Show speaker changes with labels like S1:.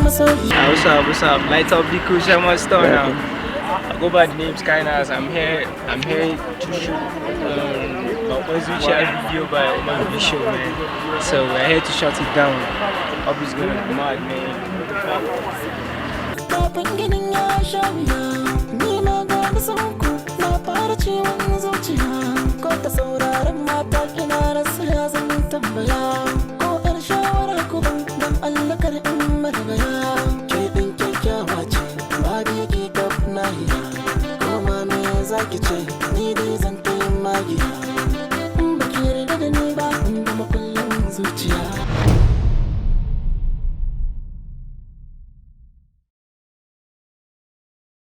S1: Hausa, what's up? Light up the cushion must store now. I go by the name Skynas. I'm here to shoot Zuciya video by Umar show, man. So we're here to shut it down. Hope it's gonna be mad, man. Zuciya ko ta sauraron mata kina rasu ya zan tambaya